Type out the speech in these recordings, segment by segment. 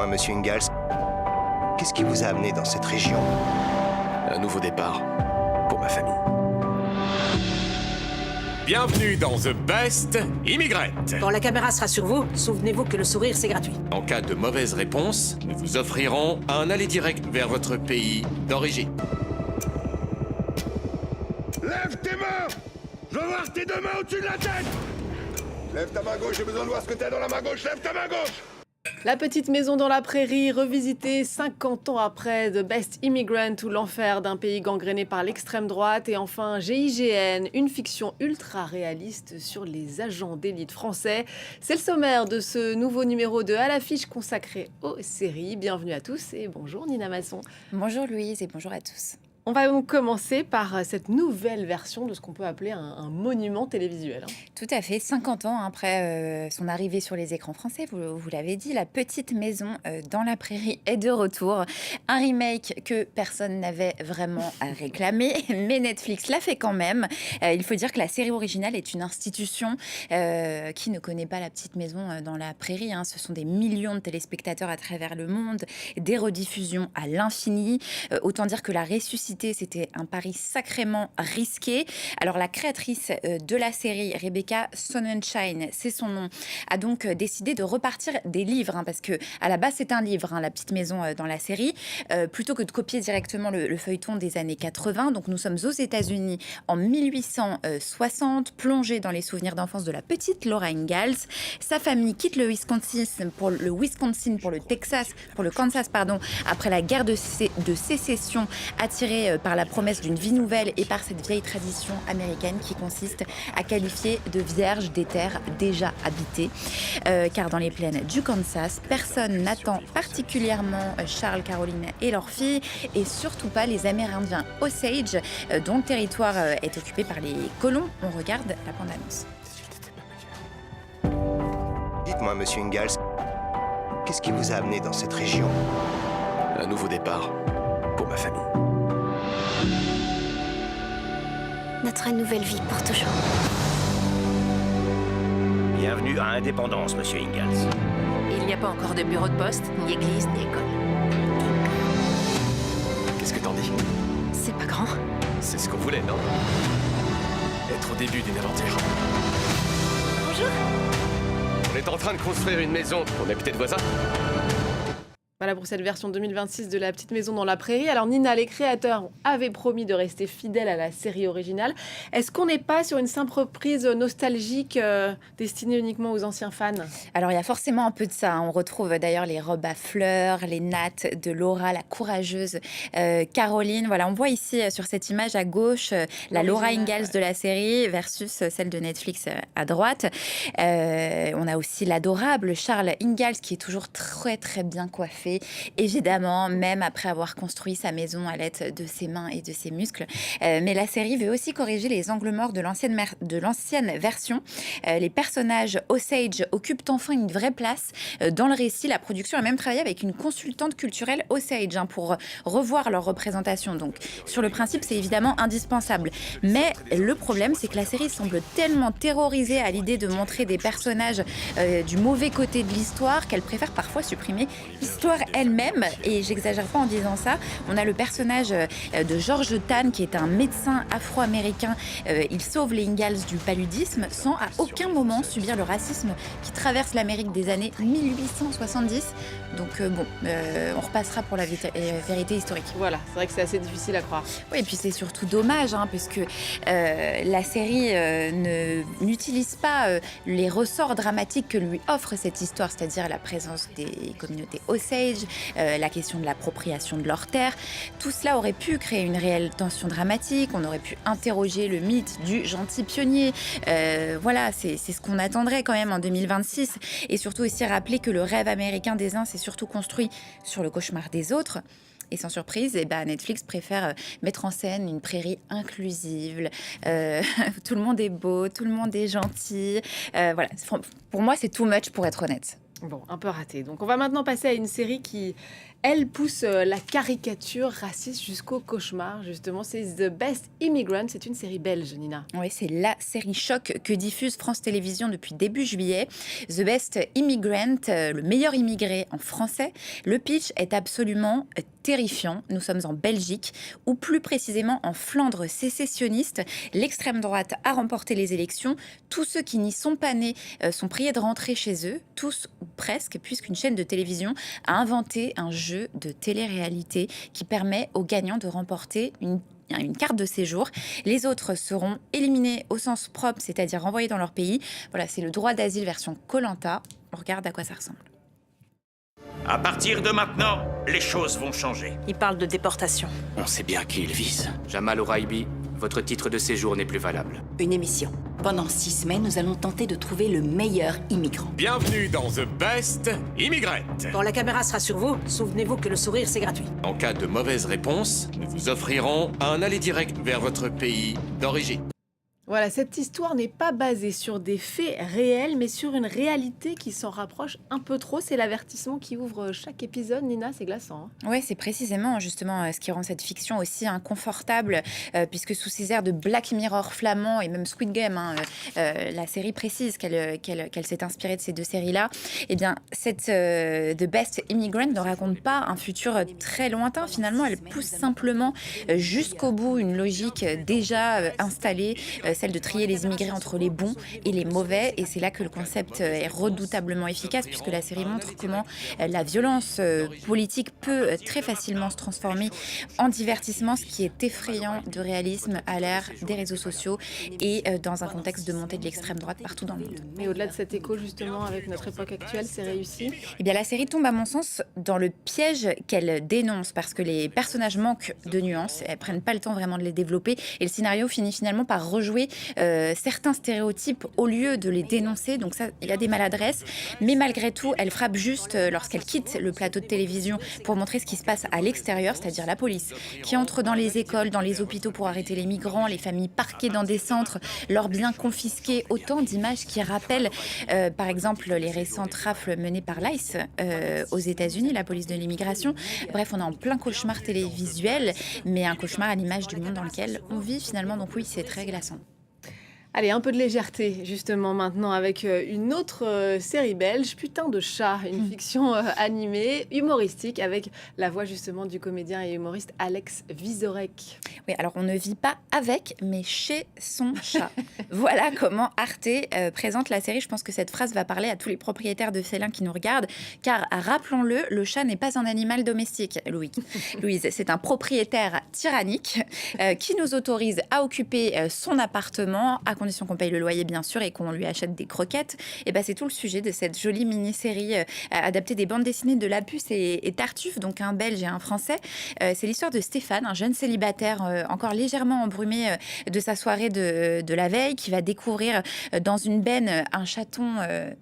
Dites-moi, monsieur Ingalls, qu'est-ce qui vous a amené dans cette région? Un nouveau départ pour ma famille. Bienvenue dans The Best Immigrant. Quand la caméra sera sur vous, souvenez-vous que le sourire, c'est gratuit. En cas de mauvaise réponse, nous vous offrirons un aller direct vers votre pays d'origine. Lève tes mains! Je veux voir tes deux mains au-dessus de la tête! Lève ta main gauche, j'ai besoin de voir ce que t'as dans la main gauche. Lève ta main gauche! La petite maison dans la prairie, revisitée 50 ans après The Best Immigrant ou l'enfer d'un pays gangréné par l'extrême droite. Et enfin GIGN, une fiction ultra réaliste sur les agents d'élite français. C'est le sommaire de ce nouveau numéro de À l'affiche consacré aux séries. Bienvenue à tous et bonjour Nina Masson. Bonjour Louise et bonjour à tous. On va donc commencer par cette nouvelle version de ce qu'on peut appeler un monument télévisuel. Tout à fait, 50 ans après son arrivée sur les écrans français, vous l'avez dit, La Petite Maison dans la Prairie est de retour. Un remake que personne n'avait vraiment à réclamer, mais Netflix l'a fait quand même. Il faut dire que la série originale est une institution qui ne connaît pas La Petite Maison dans la Prairie. Ce sont des millions de téléspectateurs à travers le monde, des rediffusions à l'infini. Autant dire que la ressuscitation c'était un pari sacrément risqué. Alors la créatrice de la série, Rebecca Sonnenschein, c'est son nom, a donc décidé de repartir des livres, parce que à la base c'est un livre, La Petite Maison dans la série, plutôt que de copier directement le feuilleton des années 80. Donc nous sommes aux États-Unis en 1860, plongés dans les souvenirs d'enfance de la petite Laura Ingalls. Sa famille quitte le Wisconsin pour le Kansas, après la guerre de sécession, attirée par la promesse d'une vie nouvelle et par cette vieille tradition américaine qui consiste à qualifier de vierges des terres déjà habitées. Car dans les plaines du Kansas, personne n'attend particulièrement Charles, Caroline et leur fille, et surtout pas les Amérindiens Osage, dont le territoire est occupé par les colons. On regarde la bande-annonce. Dites-moi, monsieur Ingalls, qu'est-ce qui vous a amené dans cette région? Un nouveau départ pour ma famille. Notre nouvelle vie pour toujours. Bienvenue à Indépendance, monsieur Ingalls. Il n'y a pas encore de bureau de poste, ni église, ni école. Qu'est-ce que t'en dis? C'est pas grand. C'est ce qu'on voulait, non? Être au début d'une aventure. Bonjour. On est en train de construire une maison. On est peut-être voisins. Voilà pour cette version 2026 de La Petite Maison dans la Prairie. Alors Nina, les créateurs avaient promis de rester fidèles à la série originale. Est-ce qu'on n'est pas sur une simple reprise nostalgique destinée uniquement aux anciens fans? Alors il y a forcément un peu de ça. On retrouve d'ailleurs les robes à fleurs, les nattes de Laura, la courageuse Caroline. Voilà, on voit ici sur cette image à gauche la Laura Ingalls de la série versus celle de Netflix à droite. On a aussi l'adorable Charles Ingalls qui est toujours très très bien coiffé. Évidemment, même après avoir construit sa maison à l'aide de ses mains et de ses muscles. Mais la série veut aussi corriger les angles morts de l'ancienne version. Les personnages Osage occupent enfin une vraie place dans le récit. La production a même travaillé avec une consultante culturelle Osage pour revoir leur représentation. Donc, sur le principe, c'est évidemment indispensable. Mais le problème, c'est que la série semble tellement terrorisée à l'idée de montrer des personnages du mauvais côté de l'histoire qu'elle préfère parfois supprimer l'histoire elle-même, et j'exagère pas en disant ça. On a le personnage de George Tan qui est un médecin afro-américain. Il sauve les Ingalls du paludisme sans à aucun moment subir le racisme qui traverse l'Amérique des années 1870. Donc on repassera pour la vérité historique. Voilà, c'est vrai que c'est assez difficile à croire. Oui, et puis c'est surtout dommage, puisque la série n'utilise pas les ressorts dramatiques que lui offre cette histoire, c'est-à-dire la présence des communautés Osage, la question de l'appropriation de leurs terres. Tout cela aurait pu créer une réelle tension dramatique. On aurait pu interroger le mythe du gentil pionnier. Voilà, c'est ce qu'on attendrait quand même en 2026. Et surtout aussi rappeler que le rêve américain des uns s'est surtout construit sur le cauchemar des autres. Et sans surprise, Netflix préfère mettre en scène une prairie inclusive. Tout le monde est beau, tout le monde est gentil. Voilà, pour moi, c'est too much pour être honnête. Bon, un peu raté. Donc on va maintenant passer à une série qui Elle pousse la caricature raciste jusqu'au cauchemar, justement. C'est The Best Immigrant, c'est une série belge, Nina. Oui, c'est la série choc que diffuse France Télévisions depuis début juillet. The Best Immigrant, le meilleur immigré en français. Le pitch est absolument terrifiant. Nous sommes en Belgique, ou plus précisément en Flandre sécessionniste. L'extrême droite a remporté les élections. Tous ceux qui n'y sont pas nés sont priés de rentrer chez eux, tous ou presque, puisqu'une chaîne de télévision a inventé un jeu de télé-réalité qui permet aux gagnants de remporter une carte de séjour. Les autres seront éliminés au sens propre, c'est-à-dire renvoyés dans leur pays. Voilà, c'est le droit d'asile version Koh-Lanta. On regarde à quoi ça ressemble. À partir de maintenant, les choses vont changer. Il parle de déportation. On sait bien qui il vise. Jamal Ouraibi, votre titre de séjour n'est plus valable. Une émission. Pendant 6 semaines, nous allons tenter de trouver le meilleur immigrant. Bienvenue dans The Best Immigrant. Quand la caméra sera sur vous, souvenez-vous que le sourire, c'est gratuit. En cas de mauvaise réponse, nous vous offrirons un aller direct vers votre pays d'origine. Voilà, cette histoire n'est pas basée sur des faits réels, mais sur une réalité qui s'en rapproche un peu trop. C'est l'avertissement qui ouvre chaque épisode. Nina, c'est glaçant. Oui, c'est précisément justement ce qui rend cette fiction aussi inconfortable, puisque sous ces airs de Black Mirror flamand et même Squid Game, la série précise qu'elle s'est inspirée de ces deux séries-là, eh bien, cette The Best Immigrant ne raconte pas un futur très lointain. Finalement, elle pousse simplement jusqu'au bout une logique déjà installée, celle de trier les immigrés entre les bons et les mauvais. Et c'est là que le concept est redoutablement efficace, puisque la série montre comment la violence politique peut très facilement se transformer en divertissement, ce qui est effrayant de réalisme à l'ère des réseaux sociaux et dans un contexte de montée de l'extrême droite partout dans le monde. Mais au-delà de cet écho, justement, avec notre époque actuelle, c'est réussi. Eh bien, la série tombe, à mon sens, dans le piège qu'elle dénonce, parce que les personnages manquent de nuances, elles prennent pas le temps vraiment de les développer, et le scénario finit finalement par rejouer certains stéréotypes au lieu de les dénoncer. Donc ça, il y a des maladresses, mais malgré tout, elle frappe juste lorsqu'elle quitte le plateau de télévision pour montrer ce qui se passe à l'extérieur, c'est-à-dire la police qui entre dans les écoles, dans les hôpitaux pour arrêter les migrants, les familles parquées dans des centres, leurs biens confisqués, autant d'images qui rappellent par exemple les récentes rafles menées par l'ICE aux États-Unis, la police de l'immigration. Bref, on est en plein cauchemar télévisuel, mais un cauchemar à l'image du monde dans lequel on vit finalement. Donc oui, c'est très glaçant. Allez, un peu de légèreté, justement, maintenant, avec une autre série belge, Putain de chat, une fiction animée, humoristique, avec la voix, justement, du comédien et humoriste Alex Vizorek. Oui, alors on ne vit pas avec, mais chez son chat. Voilà comment Arte présente la série. Je pense que cette phrase va parler à tous les propriétaires de félins qui nous regardent, car, rappelons-le, le chat n'est pas un animal domestique, Louise. C'est un propriétaire tyrannique qui nous autorise à occuper son appartement, à condition qu'on paye le loyer bien sûr et qu'on lui achète des croquettes. Et ben c'est tout le sujet de cette jolie mini-série adaptée des bandes dessinées de Lapus et Tartuffe, donc un Belge et un Français. C'est l'histoire de Stéphane, un jeune célibataire encore légèrement embrumé de sa soirée de la veille, qui va découvrir dans une benne un chaton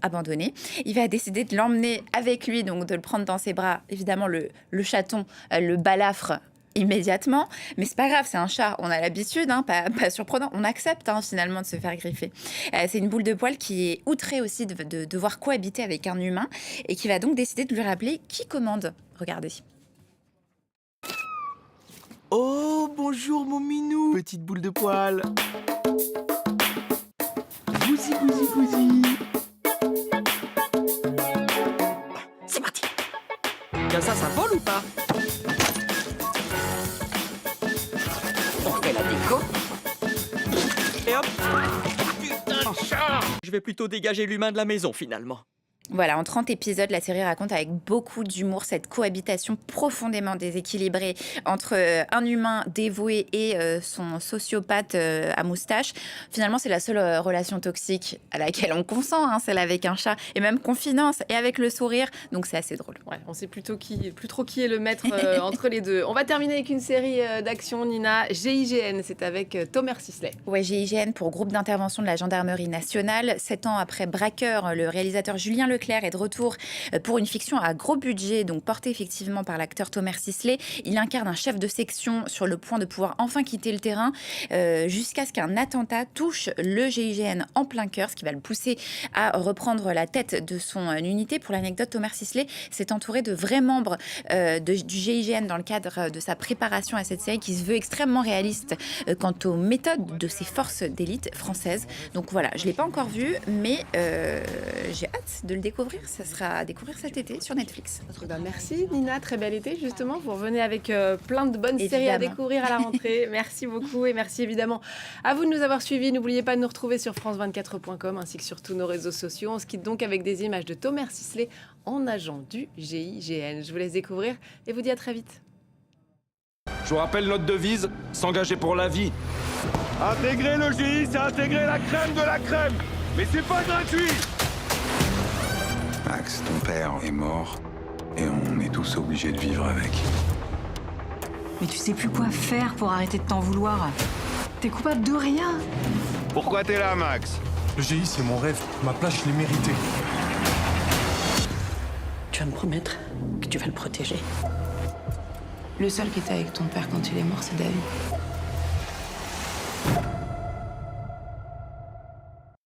abandonné. Il va décider de l'emmener avec lui, donc de le prendre dans ses bras. Évidemment, le chaton le balafre immédiatement, mais c'est pas grave, c'est un chat, on a l'habitude, pas surprenant, on accepte finalement de se faire griffer. C'est une boule de poil qui est outrée aussi de devoir cohabiter avec un humain et qui va donc décider de lui rappeler qui commande. Regardez. Oh, bonjour mon minou, petite boule de poil. Gousi, gousi, gousi. C'est parti. Bien ça vole ou pas? On fait la déco. Et hop. Putain de chat. Je vais plutôt dégager l'humain de la maison finalement. Voilà, en 30 épisodes, la série raconte avec beaucoup d'humour cette cohabitation profondément déséquilibrée entre un humain dévoué et son sociopathe à moustache. Finalement, c'est la seule relation toxique à laquelle on consent, celle avec un chat, et même qu'on finance, et avec le sourire. Donc c'est assez drôle. Ouais, on sait plus trop qui est le maître entre les deux. On va terminer avec une série d'action, Nina. GIGN, c'est avec Thomas Sisley. Ouais, GIGN pour groupe d'intervention de la gendarmerie nationale. 7 ans après Braqueur, le réalisateur Julien Leclerc est de retour pour une fiction à gros budget, donc portée effectivement par l'acteur Thomas Sisley. Il incarne un chef de section sur le point de pouvoir enfin quitter le terrain jusqu'à ce qu'un attentat touche le GIGN en plein cœur, ce qui va le pousser à reprendre la tête de son unité. Pour l'anecdote, Thomas Sisley s'est entouré de vrais membres du GIGN dans le cadre de sa préparation à cette série qui se veut extrêmement réaliste quant aux méthodes de ces forces d'élite françaises. Donc voilà, je ne l'ai pas encore vu, mais j'ai hâte de le découvrir. Ça sera à découvrir cet été sur Netflix. Merci Nina, très bel été justement. Vous revenez avec plein de bonnes séries à découvrir à la rentrée. Merci beaucoup et merci évidemment à vous de nous avoir suivis. N'oubliez pas de nous retrouver sur france24.com ainsi que sur tous nos réseaux sociaux. On se quitte donc avec des images de Thomas Sisley en agent du GIGN. Je vous laisse découvrir et vous dis à très vite. Je vous rappelle notre devise, s'engager pour la vie. Intégrer le GI, c'est intégrer la crème de la crème. Mais c'est pas gratuit. Max, ton père est mort et on est tous obligés de vivre avec. Mais tu sais plus quoi faire pour arrêter de t'en vouloir. T'es coupable de rien. Pourquoi t'es là, Max? Le GI, c'est mon rêve. Ma place, je l'ai méritée. Tu vas me promettre que tu vas le protéger. Le seul qui était avec ton père quand il est mort, c'est David.